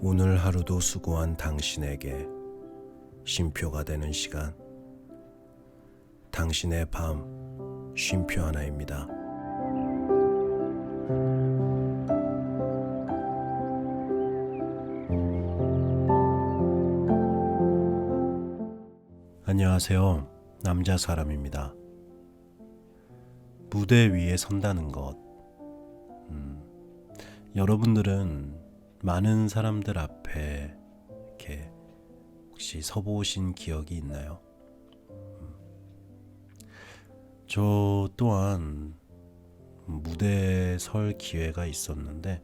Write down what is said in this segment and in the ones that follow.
오늘 하루도 수고한 당신에게 쉼표가 되는 시간, 당신의 밤 쉼표 하나입니다. 안녕하세요. 남자 사람입니다. 무대 위에 선다는 것. 여러분들은 많은 사람들 앞에 이렇게 혹시 서보신 기억이 있나요? 저 또한 무대에 설 기회가 있었는데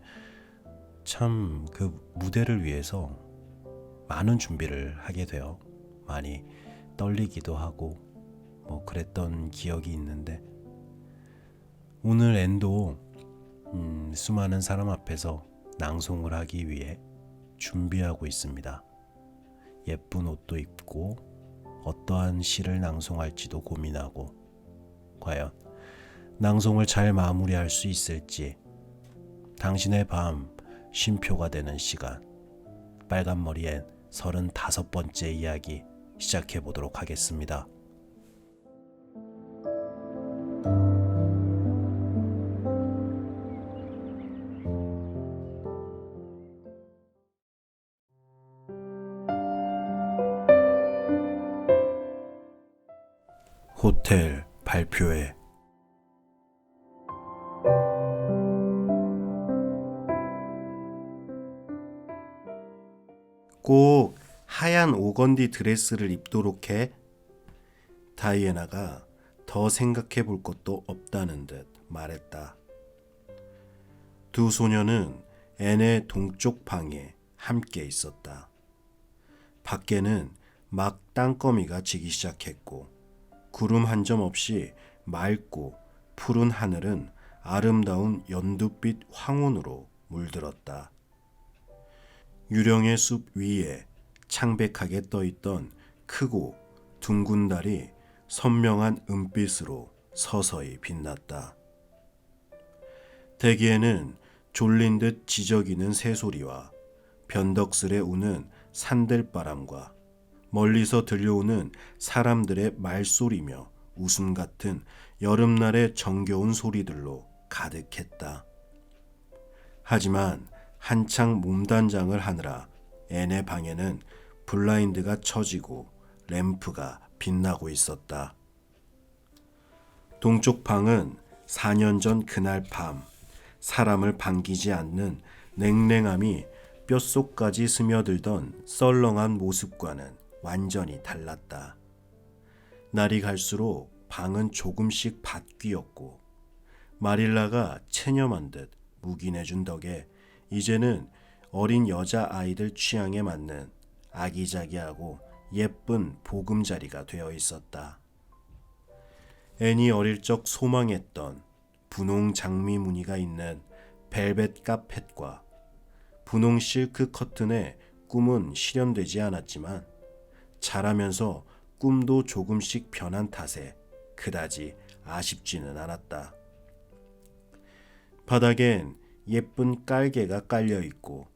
참 그 무대를 위해서 많은 준비를 하게 돼요. 많이 떨리기도 하고 그랬던 기억이 있는데 오늘 앤도 수많은 사람 앞에서 낭송을 하기 위해 준비하고 있습니다. 예쁜 옷도 입고 어떠한 시를 낭송할지도 고민하고 과연 낭송을 잘 마무리할 수 있을지 당신의 밤 쉼표가 되는 시간 빨간머리엔 35번째 이야기 시작해 보도록 하겠습니다. 호텔 발표회. 꼭 하얀 오건디 드레스를 입도록 해. 다이애나가 더 생각해 볼 것도 없다는 듯 말했다. 두 소녀는 앤의 동쪽 방에 함께 있었다. 밖에는 막 땅거미가 지기 시작했고 구름 한 점 없이 맑고 푸른 하늘은 아름다운 연두빛 황혼으로 물들었다. 유령의 숲 위에 창백하게 떠있던 크고 둥근 달이 선명한 은빛으로 서서히 빛났다. 대기에는 졸린 듯 지저귀는 새소리와 변덕스레 우는 산들바람과 멀리서 들려오는 사람들의 말소리며 웃음 같은 여름날의 정겨운 소리들로 가득했다. 하지만 한창 몸단장을 하느라 앤의 방에는 블라인드가 쳐지고 램프가 빛나고 있었다. 동쪽 방은 4년 전 그날 밤 사람을 반기지 않는 냉랭함이 뼛속까지 스며들던 썰렁한 모습과는 완전히 달랐다. 날이 갈수록 방은 조금씩 바뀌었고 마릴라가 체념한 듯 묵인해준 덕에 이제는 어린 여자아이들 취향에 맞는 아기자기하고 예쁜 보금자리가 되어 있었다. 앤이 어릴 적 소망했던 분홍 장미 무늬가 있는 벨벳 카펫과 분홍 실크 커튼의 꿈은 실현되지 않았지만 자라면서 꿈도 조금씩 변한 탓에 그다지 아쉽지는 않았다. 바닥엔 예쁜 깔개가 깔려있고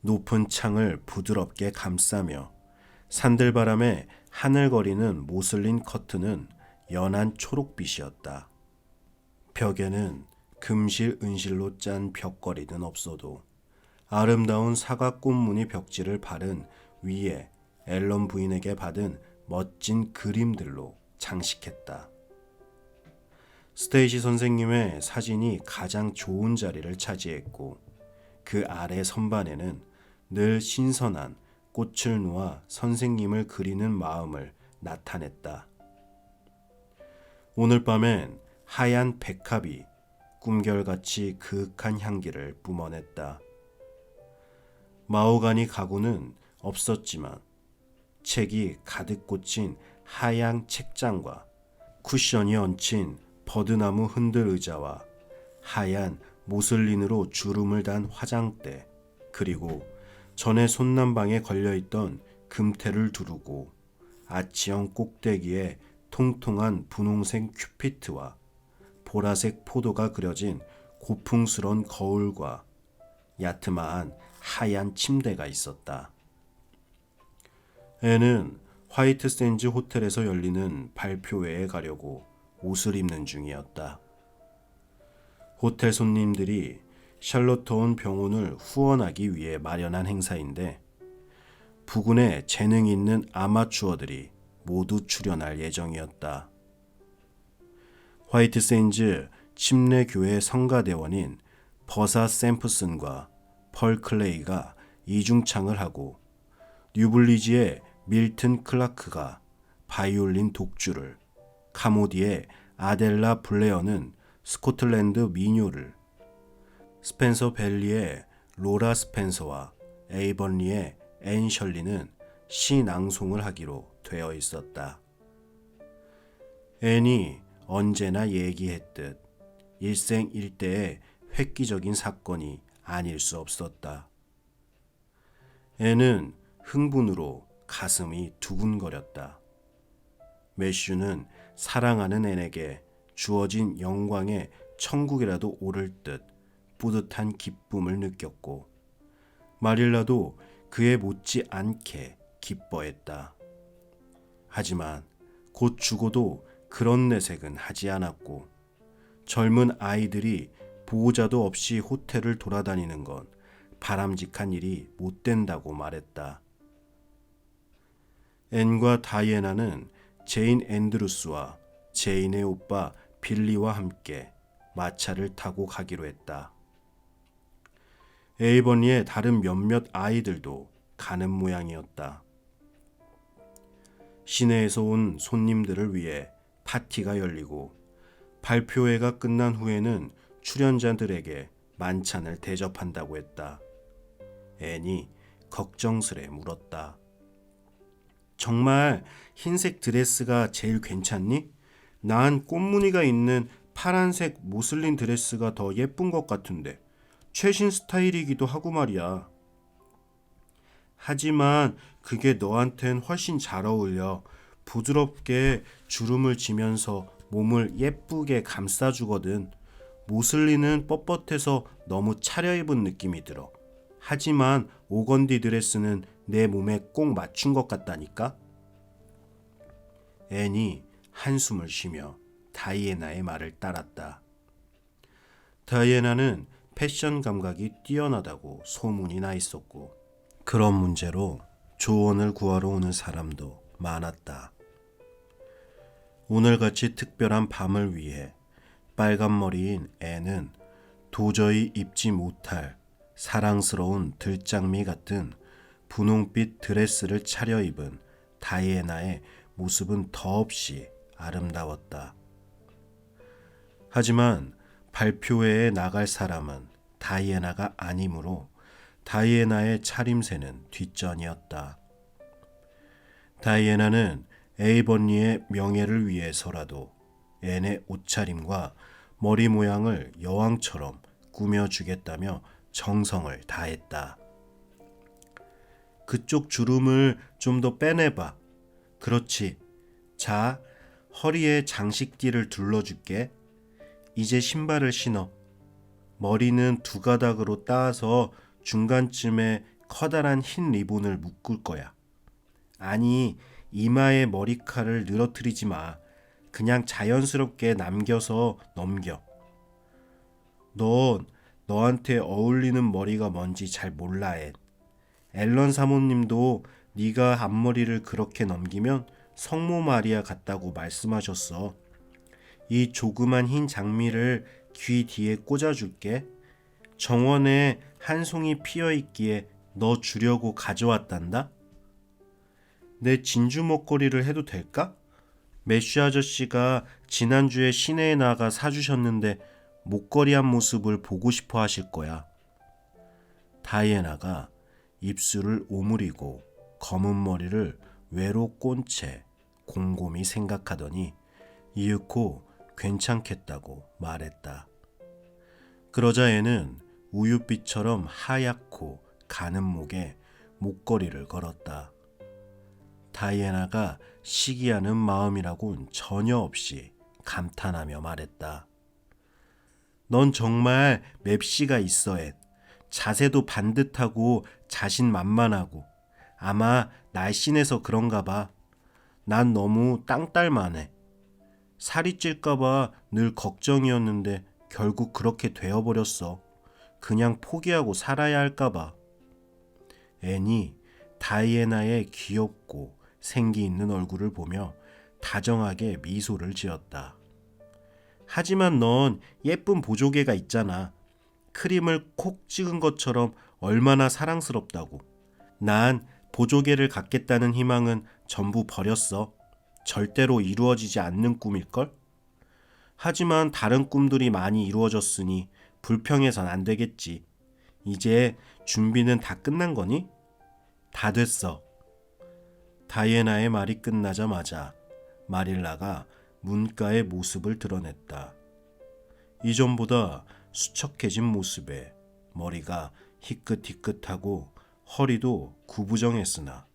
높은 창을 부드럽게 감싸며 산들바람에 하늘거리는 모슬린 커튼은 연한 초록빛이었다. 벽에는 금실 은실로 짠 벽걸이는 없어도 아름다운 사과꽃무늬 벽지를 바른 위에 앨런 부인에게 받은 멋진 그림들로 장식했다. 스테이시 선생님의 사진이 가장 좋은 자리를 차지했고 그 아래 선반에는 늘 신선한 꽃을 놓아 선생님을 그리는 마음을 나타냈다. 오늘 밤엔 하얀 백합이 꿈결같이 그윽한 향기를 뿜어냈다. 마호가니 가구는 없었지만 책이 가득 꽂힌 하얀 책장과 쿠션이 얹힌 버드나무 흔들 의자와 하얀 모슬린으로 주름을 단 화장대 그리고 전에 손난방에 걸려있던 금테를 두르고 아치형 꼭대기에 통통한 분홍색 큐피트와 보라색 포도가 그려진 고풍스런 거울과 야트마한 하얀 침대가 있었다. 앤은 화이트 샌즈 호텔에서 열리는 발표회에 가려고 옷을 입는 중이었다. 호텔 손님들이 샬롯타운 병원을 후원하기 위해 마련한 행사인데 부근에 재능 있는 아마추어들이 모두 출연할 예정이었다. 화이트 샌즈 침례교회 성가대원인 버사 샘프슨과 펄 클레이가 이중창을 하고 뉴블리지의 밀튼 클라크가 바이올린 독주를, 카모디의 아델라 블레어는 스코틀랜드 민요를, 스펜서 벨리의 로라 스펜서와 에이번리의 앤 셜리는 시 낭송을 하기로 되어 있었다. 앤이 언제나 얘기했듯 일생일대의 획기적인 사건이 아닐 수 없었다. 앤은 흥분으로 가슴이 두근거렸다. 매슈는 사랑하는 앤에게 주어진 영광의 천국이라도 오를 듯 뿌듯한 기쁨을 느꼈고 마릴라도 그에 못지 않게 기뻐했다. 하지만 곧 죽어도 그런 내색은 하지 않았고 젊은 아이들이 보호자도 없이 호텔을 돌아다니는 건 바람직한 일이 못 된다고 말했다. 앤과 다이애나는 제인 앤드루스와 제인의 오빠 빌리와 함께 마차를 타고 가기로 했다. 에이버니의 다른 몇몇 아이들도 가는 모양이었다. 시내에서 온 손님들을 위해 파티가 열리고 발표회가 끝난 후에는 출연자들에게 만찬을 대접한다고 했다. 앤이 걱정스레 물었다. 정말 흰색 드레스가 제일 괜찮니? 난 꽃무늬가 있는 파란색 모슬린 드레스가 더 예쁜 것 같은데 최신 스타일이기도 하고 말이야. 하지만 그게 너한텐 훨씬 잘 어울려. 부드럽게 주름을 지면서 몸을 예쁘게 감싸주거든. 모슬린은 뻣뻣해서 너무 차려입은 느낌이 들어. 하지만 오건디 드레스는 내 몸에 꼭 맞춘 것 같다니까? 앤이 한숨을 쉬며 다이애나의 말을 따랐다. 다이애나는 패션 감각이 뛰어나다고 소문이 나 있었고 그런 문제로 조언을 구하러 오는 사람도 많았다. 오늘같이 특별한 밤을 위해 빨간머리인 앤은 도저히 입지 못할 사랑스러운 들장미 같은 분홍빛 드레스를 차려입은 다이애나의 모습은 더없이 아름다웠다. 하지만 발표회에 나갈 사람은 다이애나가 아니므로 다이애나의 차림새는 뒷전이었다. 다이애나는 에이번리의 명예를 위해서라도 앤의 옷차림과 머리 모양을 여왕처럼 꾸며주겠다며 정성을 다했다. 그쪽 주름을 좀 더 빼내봐. 그렇지. 자, 허리에 장식띠를 둘러줄게. 이제 신발을 신어. 머리는 두 가닥으로 따서 중간쯤에 커다란 흰 리본을 묶을 거야. 아니, 이마에 머리카락을 늘어뜨리지 마. 그냥 자연스럽게 남겨서 넘겨. 넌 너한테 어울리는 머리가 뭔지 잘 몰라, 앤. 앨런 사모님도 네가 앞머리를 그렇게 넘기면 성모 마리아 같다고 말씀하셨어. 이 조그만 흰 장미를 귀 뒤에 꽂아줄게. 정원에 한 송이 피어있기에 너 주려고 가져왔단다. 내 진주 목걸이를 해도 될까? 매슈 아저씨가 지난주에 시내에 나가 사주셨는데 목걸이 한 모습을 보고 싶어 하실 거야. 다이애나가 입술을 오므리고 검은 머리를 외로 꼰 채 곰곰이 생각하더니 이윽고 괜찮겠다고 말했다. 그러자 애는 우윳빛처럼 하얗고 가는 목에 목걸이를 걸었다. 다이애나가 시기하는 마음이라곤 전혀 없이 감탄하며 말했다. 넌 정말 맵시가 있어, 앤. 자세도 반듯하고 자신만만하고 아마 날씬해서 그런가 봐. 난 너무 땅딸만 해. 살이 찔까 봐 늘 걱정이었는데 결국 그렇게 되어버렸어. 그냥 포기하고 살아야 할까 봐. 앤이 다이애나의 귀엽고 생기 있는 얼굴을 보며 다정하게 미소를 지었다. 하지만 넌 예쁜 보조개가 있잖아. 크림을 콕 찍은 것처럼 얼마나 사랑스럽다고. 난 보조개를 갖겠다는 희망은 전부 버렸어. 절대로 이루어지지 않는 꿈일걸? 하지만 다른 꿈들이 많이 이루어졌으니 불평해선 안 되겠지. 이제 준비는 다 끝난 거니? 다 됐어. 다이애나의 말이 끝나자마자 마릴라가 문가의 모습을 드러냈다. 이전보다 수척해진 모습에 머리가 희끗희끗하고 허리도 구부정했으나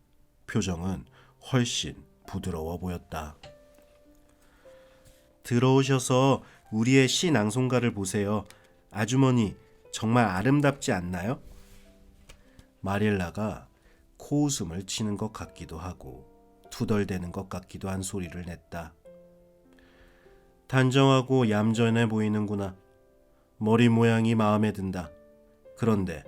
표정은 훨씬 부드러워 보였다. 들어오셔서 우리의 시 낭송가를 보세요. 아주머니, 정말 아름답지 않나요? 마릴라가 코웃음을 치는 것 같기도 하고 투덜대는 것 같기도 한 소리를 냈다. 단정하고 얌전해 보이는구나. 머리 모양이 마음에 든다. 그런데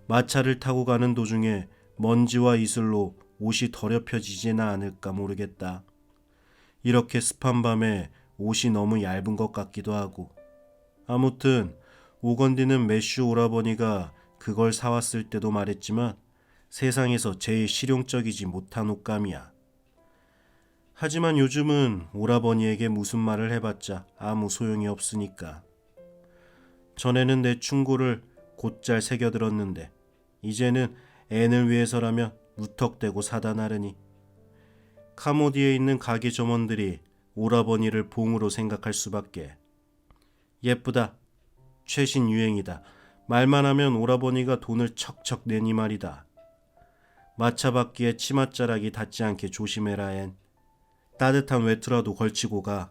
마차를 타고 가는 도중에 먼지와 이슬로 옷이 더럽혀지지나 않을까 모르겠다. 이렇게 습한 밤에 옷이 너무 얇은 것 같기도 하고. 아무튼 오건디는 매슈 오라버니가 그걸 사왔을 때도 말했지만 세상에서 제일 실용적이지 못한 옷감이야. 하지만 요즘은 오라버니에게 무슨 말을 해봤자 아무 소용이 없으니까. 전에는 내 충고를 곧잘 새겨들었는데 이제는 앤을 위해서라면 무턱대고 사다 나르니. 카모디에 있는 가게 점원들이 오라버니를 봉으로 생각할 수밖에. 예쁘다. 최신 유행이다. 말만 하면 오라버니가 돈을 척척 내니 말이다. 마차 바퀴에 치맛자락이 닿지 않게 조심해라 앤. 따뜻한 외투라도 걸치고 가.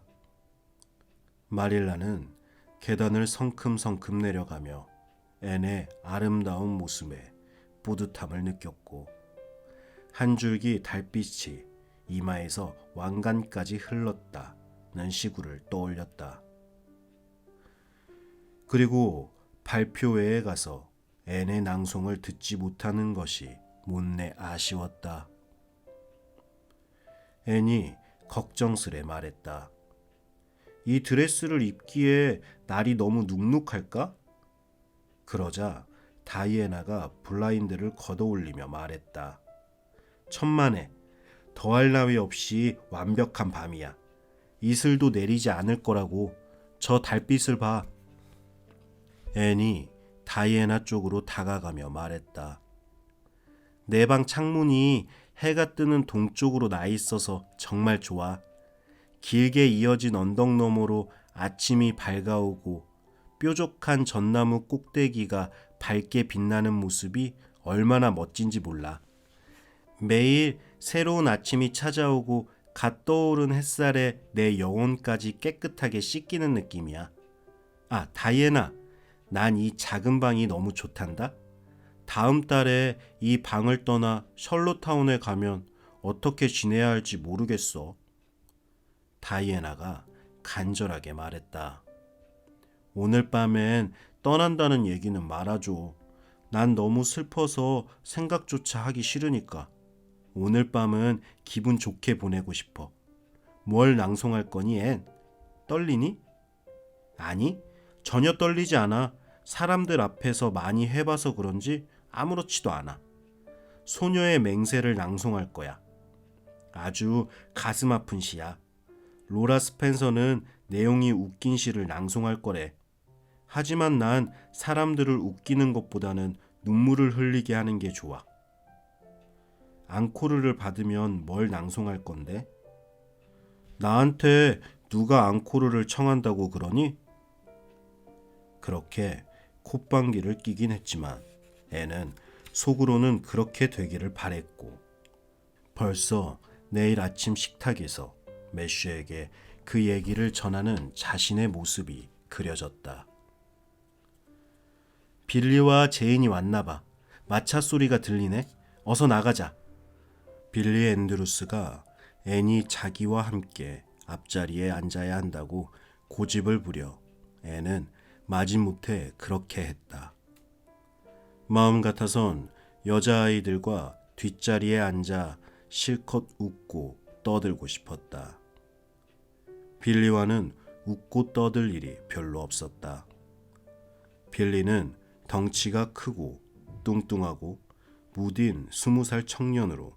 마릴라는 계단을 성큼성큼 내려가며 앤의 아름다운 모습에 뿌듯함을 느꼈고 한 줄기 달빛이 이마에서 왕관까지 흘렀다는 시구를 떠올렸다. 그리고 발표회에 가서 앤의 낭송을 듣지 못하는 것이 못내 아쉬웠다. 앤이 걱정스레 말했다. 이 드레스를 입기에 날이 너무 눅눅할까? 그러자 다이애나가 블라인드를 걷어올리며 말했다. 천만에 더할 나위 없이 완벽한 밤이야. 이슬도 내리지 않을 거라고. 저 달빛을 봐. 앤이 다이애나 쪽으로 다가가며 말했다. 내 방 창문이 해가 뜨는 동쪽으로 나 있어서 정말 좋아. 길게 이어진 언덕 너머로 아침이 밝아오고 뾰족한 전나무 꼭대기가 밝게 빛나는 모습이 얼마나 멋진지 몰라. 매일 새로운 아침이 찾아오고 갓 떠오른 햇살에 내 영혼까지 깨끗하게 씻기는 느낌이야. 아, 다이애나, 난 이 작은 방이 너무 좋단다. 다음 달에 이 방을 떠나 셜롯타운에 가면 어떻게 지내야 할지 모르겠어. 다이애나가 간절하게 말했다. 오늘 밤엔 떠난다는 얘기는 말아줘. 난 너무 슬퍼서 생각조차 하기 싫으니까. 오늘 밤은 기분 좋게 보내고 싶어. 뭘 낭송할 거니, 앤? 떨리니? 아니, 전혀 떨리지 않아. 사람들 앞에서 많이 해봐서 그런지 아무렇지도 않아. 소녀의 맹세를 낭송할 거야. 아주 가슴 아픈 시야. 로라 스펜서는 내용이 웃긴 시를 낭송할 거래. 하지만 난 사람들을 웃기는 것보다는 눈물을 흘리게 하는 게 좋아. 앙코르를 받으면 뭘 낭송할 건데? 나한테 누가 앙코르를 청한다고 그러니? 그렇게 콧방귀를 끼긴 했지만 앤은 속으로는 그렇게 되기를 바랬고 벌써 내일 아침 식탁에서 매슈에게 그 얘기를 전하는 자신의 모습이 그려졌다. 빌리와 제인이 왔나 봐. 마차 소리가 들리네. 어서 나가자. 빌리 앤드루스가 앤이 자기와 함께 앞자리에 앉아야 한다고 고집을 부려 앤은 마지못해 그렇게 했다. 마음 같아선 여자아이들과 뒷자리에 앉아 실컷 웃고 떠들고 싶었다. 빌리와는 웃고 떠들 일이 별로 없었다. 빌리는 덩치가 크고 뚱뚱하고 무딘 20살 청년으로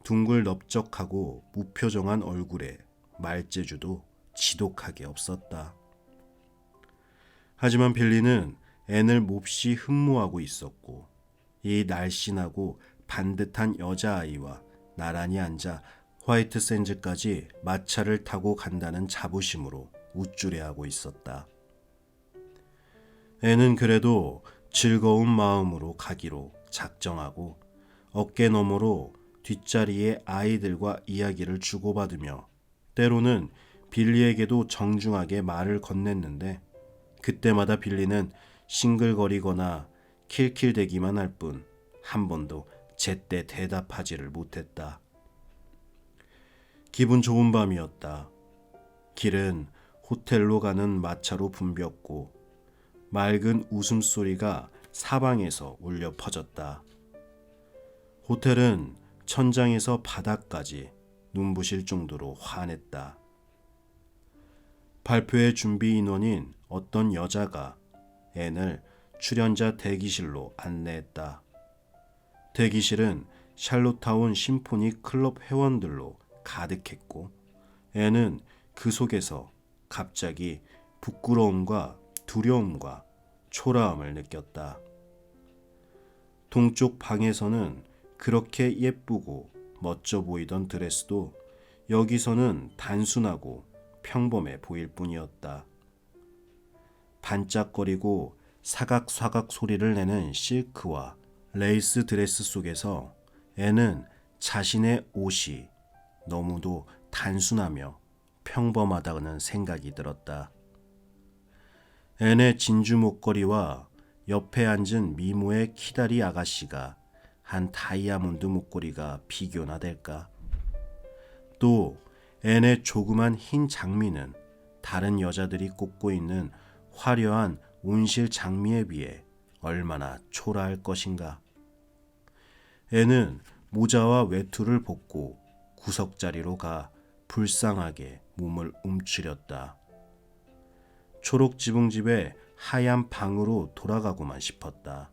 둥글 넓적하고 무표정한 얼굴에 말재주도 지독하게 없었다. 하지만 빌리는 앤을 몹시 흠모하고 있었고 이 날씬하고 반듯한 여자아이와 나란히 앉아 화이트 샌즈까지 마차를 타고 간다는 자부심으로 우쭐해하고 있었다. 앤은 그래도 즐거운 마음으로 가기로 작정하고 어깨 너머로 뒷자리에 아이들과 이야기를 주고받으며 때로는 빌리에게도 정중하게 말을 건넸는데 그때마다 빌리는 싱글거리거나 킬킬대기만 할 뿐 한 번도 제때 대답하지를 못했다. 기분 좋은 밤이었다. 길은 호텔로 가는 마차로 붐볐고 맑은 웃음소리가 사방에서 울려 퍼졌다. 호텔은 천장에서 바닥까지 눈부실 정도로 환했다. 발표회 준비 인원인 어떤 여자가 앤을 출연자 대기실로 안내했다. 대기실은 샬롯타운 심포니 클럽 회원들로 가득했고 앤은 그 속에서 갑자기 부끄러움과 두려움과 초라함을 느꼈다. 동쪽 방에서는 그렇게 예쁘고 멋져 보이던 드레스도 여기서는 단순하고 평범해 보일 뿐이었다. 반짝거리고 사각사각 소리를 내는 실크와 레이스 드레스 속에서 앤은 자신의 옷이 너무도 단순하며 평범하다는 생각이 들었다. 앤의 진주 목걸이와 옆에 앉은 미모의 키다리 아가씨가 한 다이아몬드 목걸이가 비교나 될까? 또 앤의 조그만 흰 장미는 다른 여자들이 꽂고 있는 화려한 온실 장미에 비해 얼마나 초라할 것인가? 앤은 모자와 외투를 벗고 구석자리로 가 불쌍하게 몸을 움츠렸다. 초록 지붕집의 하얀 방으로 돌아가고만 싶었다.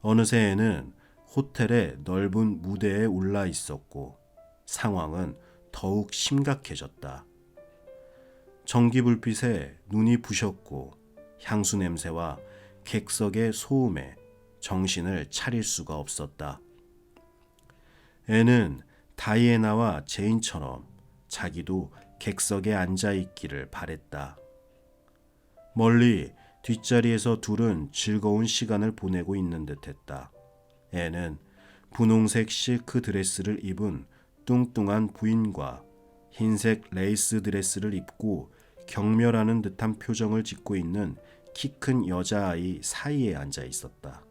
어느새 앤은 호텔의 넓은 무대에 올라 있었고 상황은 더욱 심각해졌다. 전기불빛에 눈이 부셨고 향수 냄새와 객석의 소음에 정신을 차릴 수가 없었다. 앤은 다이애나와 제인처럼 자기도 객석에 앉아있기를 바랬다. 멀리 뒷자리에서 둘은 즐거운 시간을 보내고 있는 듯했다. 앤은 분홍색 실크 드레스를 입은 뚱뚱한 부인과 흰색 레이스 드레스를 입고 경멸하는 듯한 표정을 짓고 있는 키 큰 여자아이 사이에 앉아 있었다.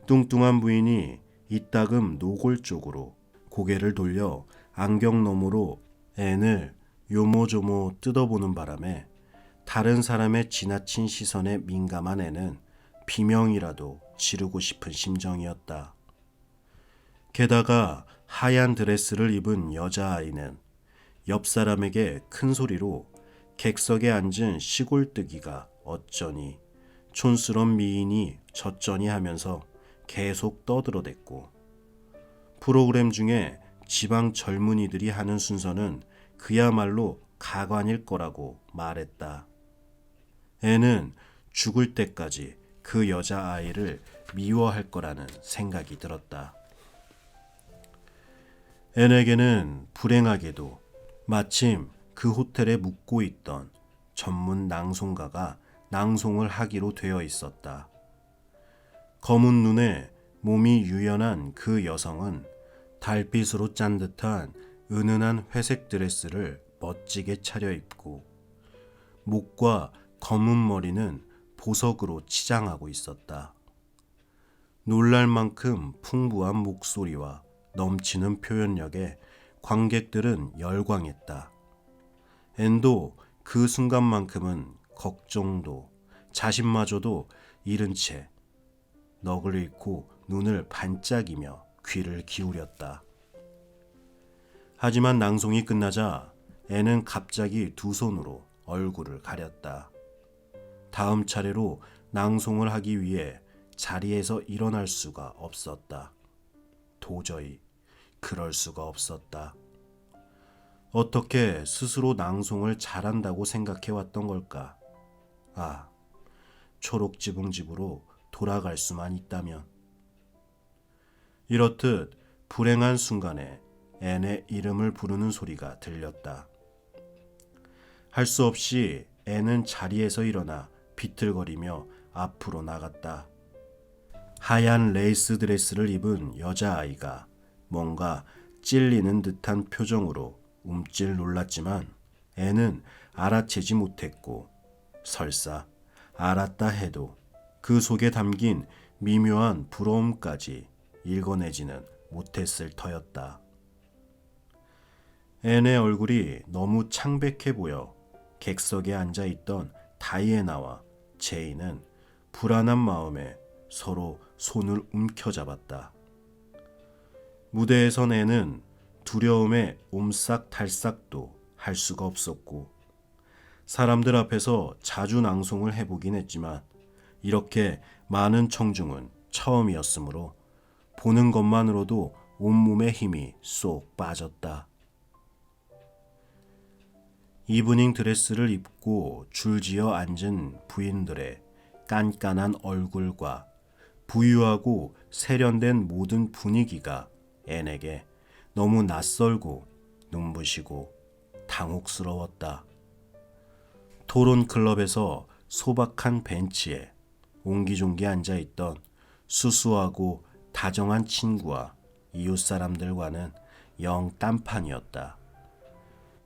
뚱뚱한 부인이 이따금 노골적으로 고개를 돌려 안경 너머로 앤을 요모조모 뜯어보는 바람에 다른 사람의 지나친 시선에 민감한 앤은 비명이라도 지르고 싶은 심정이었다. 게다가 하얀 드레스를 입은 여자아이는 옆 사람에게 큰 소리로 객석에 앉은 시골뜨기가 어쩌니 촌스런 미인이 저쩌니 하면서 계속 떠들어댔고 프로그램 중에 지방 젊은이들이 하는 순서는 그야말로 가관일 거라고 말했다. 앤은 죽을 때까지 그 여자아이를 미워할 거라는 생각이 들었다. 앤에게는 불행하게도 마침 그 호텔에 묵고 있던 전문 낭송가가 낭송을 하기로 되어 있었다. 검은 눈에 몸이 유연한 그 여성은 달빛으로 짠 듯한 은은한 회색 드레스를 멋지게 차려입고 목과 검은 머리는 보석으로 치장하고 있었다. 놀랄 만큼 풍부한 목소리와 넘치는 표현력에 관객들은 열광했다. 앤도 그 순간만큼은 걱정도 자신마저도 잃은 채 넋을 잃고 눈을 반짝이며 귀를 기울였다. 하지만 낭송이 끝나자 앤은 갑자기 두 손으로 얼굴을 가렸다. 다음 차례로 낭송을 하기 위해 자리에서 일어날 수가 없었다. 도저히 그럴 수가 없었다. 어떻게 스스로 낭송을 잘한다고 생각해왔던 걸까? 아, 초록지붕집으로 돌아갈 수만 있다면. 이렇듯 불행한 순간에 앤의 이름을 부르는 소리가 들렸다. 할 수 없이 앤은 자리에서 일어나 비틀거리며 앞으로 나갔다. 하얀 레이스 드레스를 입은 여자아이가 뭔가 찔리는 듯한 표정으로 움찔 놀랐지만 앤은 알아채지 못했고 설사 알았다 해도 그 속에 담긴 미묘한 부러움까지 읽어내지는 못했을 터였다. 앤의 얼굴이 너무 창백해 보여 객석에 앉아있던 다이애나와 제이는 불안한 마음에 서로 손을 움켜잡았다. 무대에선 앤은 두려움에 옴싹달싹도 할 수가 없었고 사람들 앞에서 자주 낭송을 해보긴 했지만 이렇게 많은 청중은 처음이었으므로 보는 것만으로도 온몸에 힘이 쏙 빠졌다. 이브닝 드레스를 입고 줄지어 앉은 부인들의 깐깐한 얼굴과 부유하고 세련된 모든 분위기가 앤에게 너무 낯설고 눈부시고 당혹스러웠다. 토론 클럽에서 소박한 벤치에 옹기종기 앉아있던 수수하고 다정한 친구와 이웃 사람들과는 영 딴판이었다.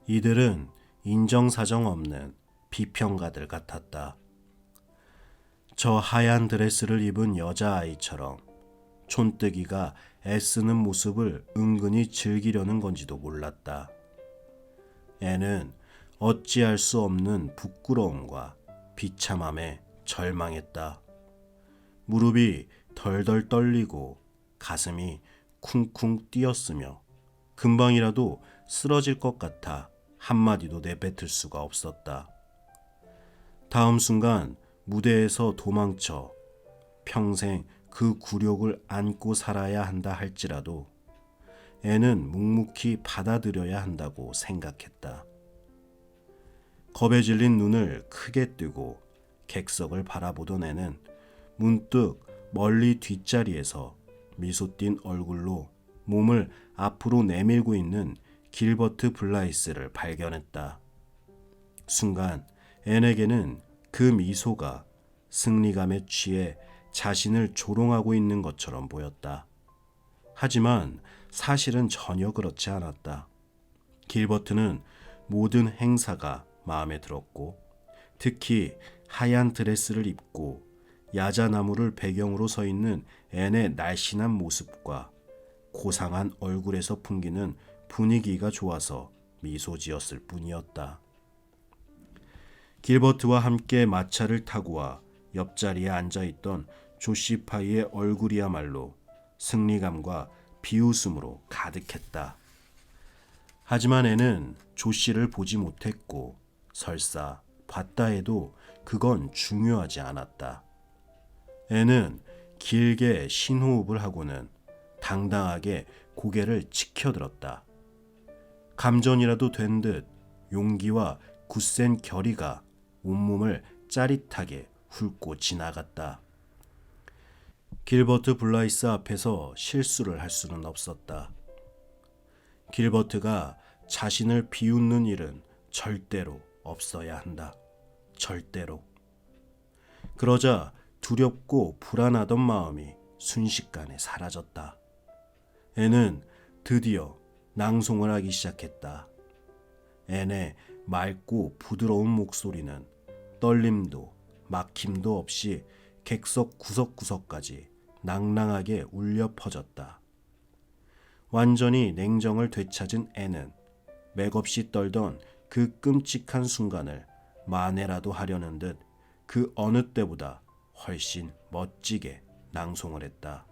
이들은 인정사정 없는 비평가들 같았다. 저 하얀 드레스를 입은 여자아이처럼 촌뜨기가 애쓰는 모습을 은근히 즐기려는 건지도 몰랐다. 앤은 어찌할 수 없는 부끄러움과 비참함에 절망했다. 무릎이 덜덜 떨리고 가슴이 쿵쿵 뛰었으며 금방이라도 쓰러질 것 같아 한마디도 내뱉을 수가 없었다. 다음 순간 무대에서 도망쳐 평생 그 굴욕을 안고 살아야 한다 할지라도 앤은 묵묵히 받아들여야 한다고 생각했다. 겁에 질린 눈을 크게 뜨고 객석을 바라보던 앤은 문득 멀리 뒷자리에서 미소 띤 얼굴로 몸을 앞으로 내밀고 있는 길버트 블라이스를 발견했다. 순간 앤에게는 그 미소가 승리감에 취해 자신을 조롱하고 있는 것처럼 보였다. 하지만 사실은 전혀 그렇지 않았다. 길버트는 모든 행사가 마음에 들었고 특히 하얀 드레스를 입고 야자나무를 배경으로 서 있는 앤의 날씬한 모습과 고상한 얼굴에서 풍기는 분위기가 좋아서 미소 지었을 뿐이었다. 길버트와 함께 마차를 타고 와 옆자리에 앉아있던 조시 파이의 얼굴이야말로 승리감과 비웃음으로 가득했다. 하지만 앤은 조시를 보지 못했고 설사 봤다 해도 그건 중요하지 않았다. 앤은 길게 신호흡을 하고는 당당하게 고개를 치켜들었다. 감전이라도 된 듯 용기와 굳센 결의가 온몸을 짜릿하게 훑고 지나갔다. 길버트 블라이스 앞에서 실수를 할 수는 없었다. 길버트가 자신을 비웃는 일은 절대로 없어야 한다. 절대로. 그러자 두렵고 불안하던 마음이 순식간에 사라졌다. 앤은 드디어 낭송을 하기 시작했다. 앤의 맑고 부드러운 목소리는 떨림도 막힘도 없이 객석 구석구석까지 낭랑하게 울려 퍼졌다. 완전히 냉정을 되찾은 애는 맥없이 떨던 그 끔찍한 순간을 만회라도 하려는 듯 그 어느 때보다 훨씬 멋지게 낭송을 했다.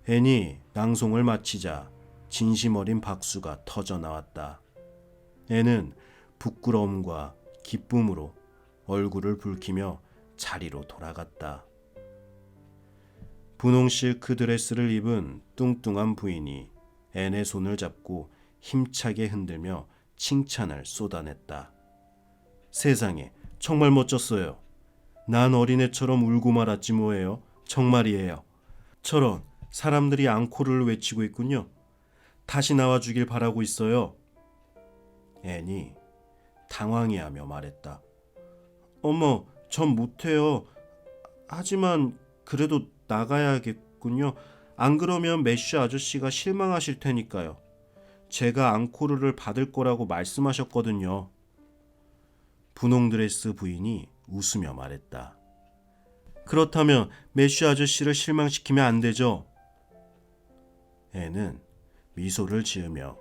앤이 낭송을 마치자 진심 어린 박수가 터져 나왔다. 앤은 부끄러움과 기쁨으로 얼굴을 붉히며 자리로 돌아갔다. 분홍 실크 드레스를 입은 뚱뚱한 부인이 앤의 손을 잡고 힘차게 흔들며 칭찬을 쏟아냈다. 세상에, 정말 멋졌어요. 난 어린애처럼 울고 말았지 뭐예요. 정말이에요. 저런 사람들이 앙코르를 외치고 있군요. 다시 나와주길 바라고 있어요. 앤이 당황해하며 말했다. 어머, 전 못해요. 하지만 그래도 나가야겠군요. 안 그러면 매슈 아저씨가 실망하실 테니까요. 제가 앙코르를 받을 거라고 말씀하셨거든요. 분홍 드레스 부인이 웃으며 말했다. 그렇다면 매슈 아저씨를 실망시키면 안 되죠. 애는 미소를 지으며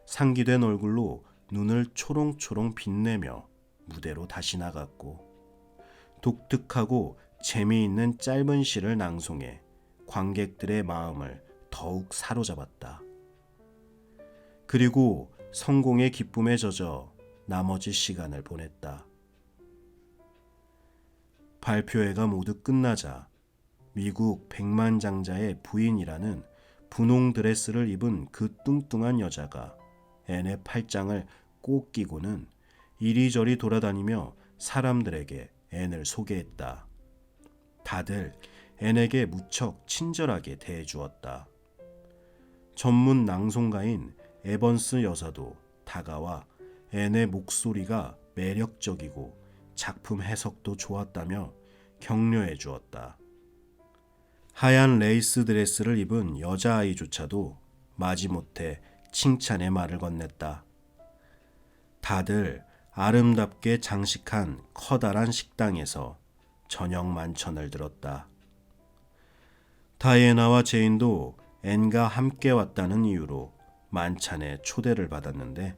상기된 얼굴로 눈을 초롱초롱 빛내며 무대로 다시 나갔고 독특하고 재미있는 짧은 시를 낭송해 관객들의 마음을 더욱 사로잡았다. 그리고 성공의 기쁨에 젖어 나머지 시간을 보냈다. 발표회가 모두 끝나자 미국 백만장자의 부인이라는 분홍 드레스를 입은 그 뚱뚱한 여자가 앤의 팔짱을 꼭 끼고는 이리저리 돌아다니며 사람들에게 앤을 소개했다. 다들 앤에게 무척 친절하게 대해주었다. 전문 낭송가인 에번스 여사도 다가와 앤의 목소리가 매력적이고 작품 해석도 좋았다며 격려해 주었다. 하얀 레이스 드레스를 입은 여자아이조차도 마지못해 칭찬의 말을 건넸다. 다들 아름답게 장식한 커다란 식당에서 저녁 만찬을 들었다. 다이애나와 제인도 앤과 함께 왔다는 이유로 만찬에 초대를 받았는데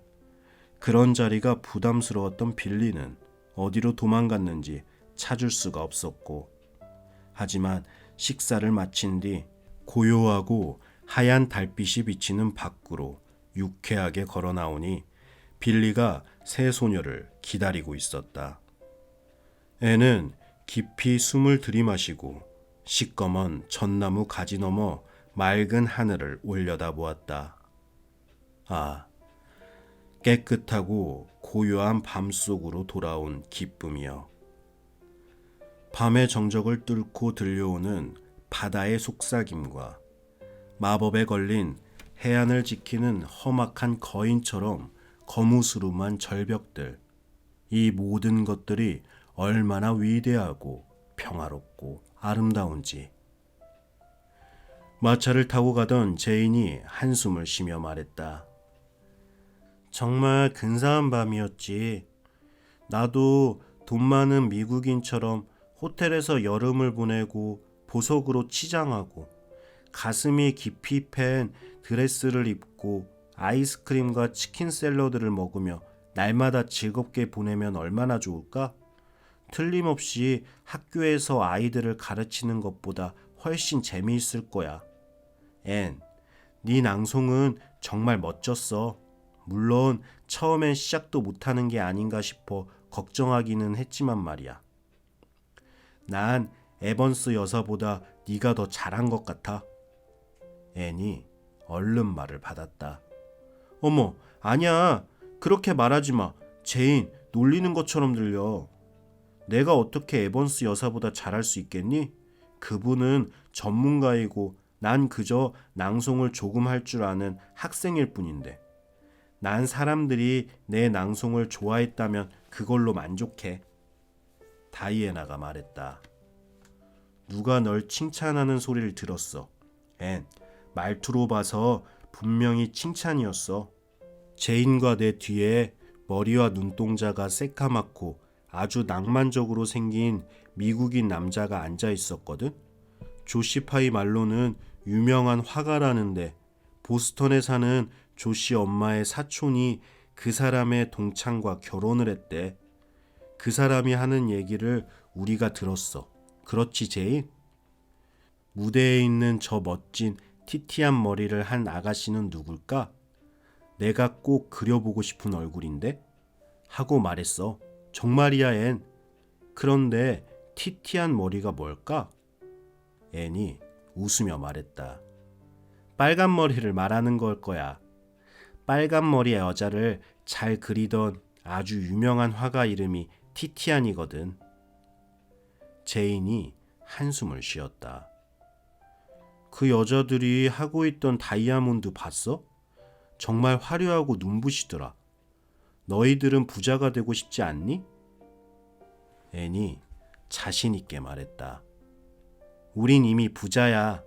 그런 자리가 부담스러웠던 빌리는 어디로 도망갔는지 찾을 수가 없었고 하지만 식사를 마친 뒤 고요하고 하얀 달빛이 비치는 밖으로 유쾌하게 걸어 나오니 빌리가 새 소녀를 기다리고 있었다. 애는 깊이 숨을 들이마시고 시꺼먼 전나무 가지 너머 맑은 하늘을 올려다보았다. 아, 깨끗하고 고요한 밤속으로 돌아온 기쁨이여. 밤의 정적을 뚫고 들려오는 바다의 속삭임과 마법에 걸린 해안을 지키는 험악한 거인처럼 거무스름한 절벽들, 이 모든 것들이 얼마나 위대하고 평화롭고 아름다운지. 마차를 타고 가던 제인이 한숨을 쉬며 말했다. 정말 근사한 밤이었지. 나도 돈 많은 미국인처럼 호텔에서 여름을 보내고 보석으로 치장하고 가슴이 깊이 팬 드레스를 입고 아이스크림과 치킨 샐러드를 먹으며 날마다 즐겁게 보내면 얼마나 좋을까? 틀림없이 학교에서 아이들을 가르치는 것보다 훨씬 재미있을 거야. 앤, 네 낭송은 정말 멋졌어. 물론 처음엔 시작도 못하는 게 아닌가 싶어 걱정하기는 했지만 말이야. 난 에번스 여사보다 네가 더 잘한 것 같아. 앤이 얼른 말을 받았다. 어머, 아니야. 그렇게 말하지 마. 제인, 놀리는 것처럼 들려. 내가 어떻게 에번스 여사보다 잘할 수 있겠니? 그분은 전문가이고 난 그저 낭송을 조금 할 줄 아는 학생일 뿐인데. 난 사람들이 내 낭송을 좋아했다면 그걸로 만족해. 다이애나가 말했다. 누가 널 칭찬하는 소리를 들었어. 앤, 말투로 봐서 분명히 칭찬이었어. 제인과 내 뒤에 머리와 눈동자가 새까맣고 아주 낭만적으로 생긴 미국인 남자가 앉아 있었거든. 조시파이 말로는 유명한 화가라는데 보스턴에 사는 조시 엄마의 사촌이 그 사람의 동창과 결혼을 했대. 그 사람이 하는 얘기를 우리가 들었어. 그렇지, 제인? 무대에 있는 저 멋진 티티한 머리를 한 아가씨는 누굴까? 내가 꼭 그려보고 싶은 얼굴인데? 하고 말했어. 정말이야, 앤. 그런데 티티한 머리가 뭘까? 앤이 웃으며 말했다. 빨간 머리를 말하는 걸 거야. 빨간 머리의 여자를 잘 그리던 아주 유명한 화가 이름이 티티안이거든. 제인이 한숨을 쉬었다. 그 여자들이 하고 있던 다이아몬드 봤어? 정말 화려하고 눈부시더라. 너희들은 부자가 되고 싶지 않니? 앤이 자신 있게 말했다. 우린 이미 부자야.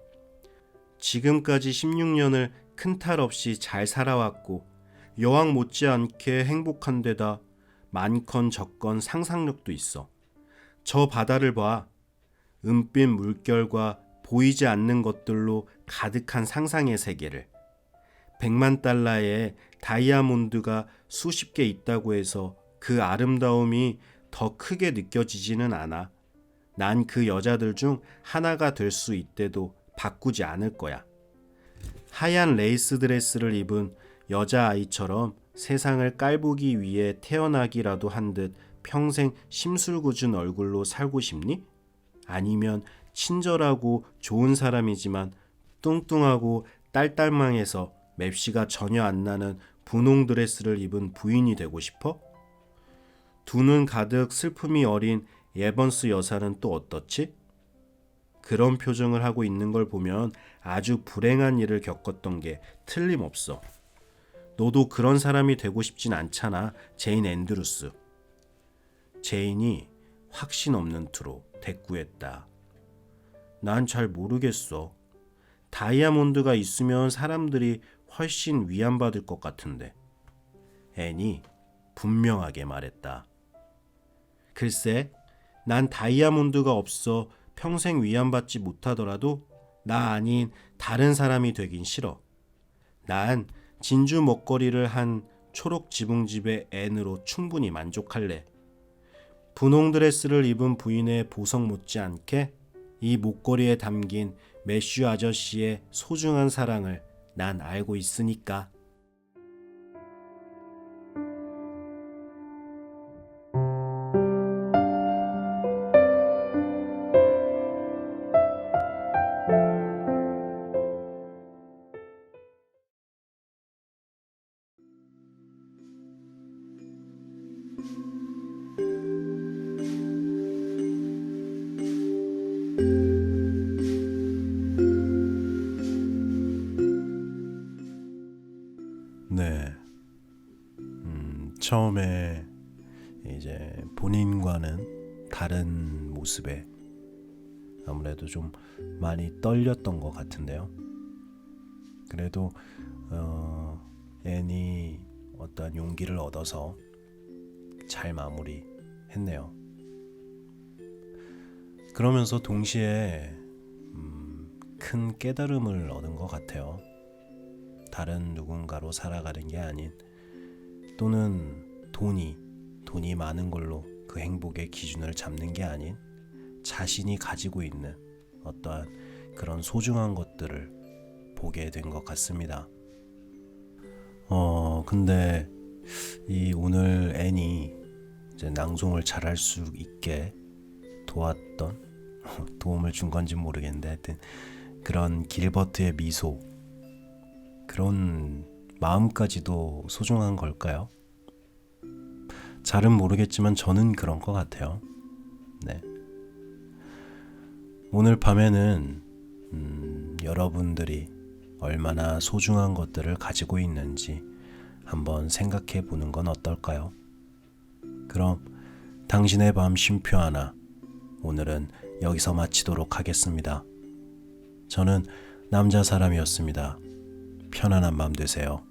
지금까지 16년을 큰 탈 없이 잘 살아왔고 여왕 못지않게 행복한 데다 많건 적건 상상력도 있어. 저 바다를 봐. 은빛 물결과 보이지 않는 것들로 가득한 상상의 세계를. 100만 달러의 다이아몬드가 수십 개 있다고 해서 그 아름다움이 더 크게 느껴지지는 않아. 난 그 여자들 중 하나가 될 수 있대도 바꾸지 않을 거야. 하얀 레이스 드레스를 입은 여자아이처럼 세상을 깔보기 위해 태어나기라도 한 듯 평생 심술궂은 얼굴로 살고 싶니? 아니면 친절하고 좋은 사람이지만 뚱뚱하고 딸딸망해서 맵시가 전혀 안 나는 분홍 드레스를 입은 부인이 되고 싶어? 두 눈 가득 슬픔이 어린 에번스 여사는 또 어떻지? 그런 표정을 하고 있는 걸 보면 아주 불행한 일을 겪었던 게 틀림없어. 너도 그런 사람이 되고 싶진 않잖아, 제인 앤드루스. 제인이 확신 없는 투로 대꾸했다. 난 잘 모르겠어. 다이아몬드가 있으면 사람들이 훨씬 위안받을 것 같은데. 앤이 분명하게 말했다. 글쎄, 난 다이아몬드가 없어 평생 위안받지 못하더라도 나 아닌 다른 사람이 되긴 싫어. 난 진주 먹거리를 한 초록 지붕집의 앤으로 충분히 만족할래. 분홍 드레스를 입은 부인의 보석 못지않게 이 목걸이에 담긴 매슈 아저씨의 소중한 사랑을 난 알고 있으니까. 네. 처음에 이제 본인과는 다른 모습에 아무래도 좀 많이 떨렸던 것 같은데요. 그래도 앤이 어떤 용기를 얻어서 잘 마무리했네요. 그러면서 동시에 큰 깨달음을 얻은 것 같아요. 다른 누군가로 살아가는 게 아닌, 또는 돈이 많은 걸로 그 행복의 기준을 잡는 게 아닌 자신이 가지고 있는 어떠한 그런 소중한 것들을 보게 된 것 같습니다. 근데 이 오늘 앤이 이제 낭송을 잘할 수 있게 도왔던 도움을 준 건지 모르겠는데 하여튼 그런 길버트의 미소, 그런 마음까지도 소중한 걸까요? 잘은 모르겠지만 저는 그런 것 같아요. 네. 오늘 밤에는 여러분들이 얼마나 소중한 것들을 가지고 있는지 한번 생각해 보는 건 어떨까요? 그럼 당신의 밤 쉼표 하나, 오늘은 여기서 마치도록 하겠습니다. 저는 남자 사람이었습니다. 편안한 밤 되세요.